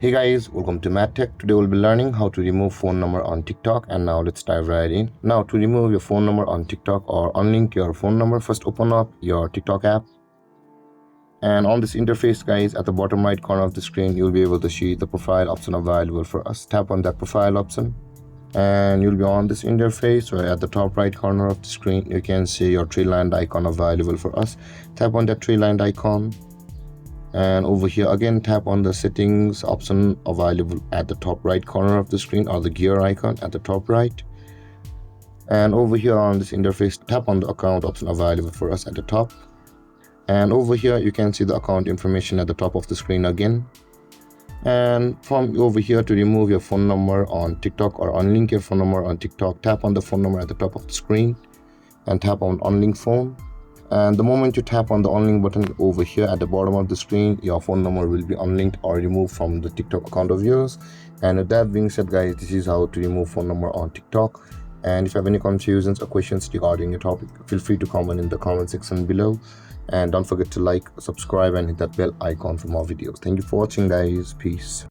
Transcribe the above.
Hey guys, welcome to MadTech. Today we'll be learning how to remove phone number on TikTok, and now let's dive right in. Now to remove your phone number on TikTok or unlink your phone number, first open up your TikTok app. And on this interface guys, at the bottom right corner of the screen, you'll be able to see the profile option available for us. Tap on that profile option and you'll be on this interface where at the top right corner of the screen, you can see your three-lined icon available for us. Tap on that three-lined icon. And over here again, tap on the settings option available at the top right corner of the screen, or the gear icon at the top right. And over here on this interface, tap on the account option available for us at the top. And over here you can see the account information at the top of the screen again. And from over here, to remove your phone number on TikTok or unlink your phone number on TikTok, tap on the phone number at the top of the screen and tap on unlink phone. And the moment you tap on the unlink button over here at the bottom of the screen, your phone number will be unlinked or removed from the TikTok account of yours. And with that being said guys, this is how to remove phone number on TikTok. And if you have any confusions or questions regarding your topic, feel free to comment in the comment section below. And don't forget to like, subscribe and hit that bell icon for more videos. Thank you for watching guys. Peace.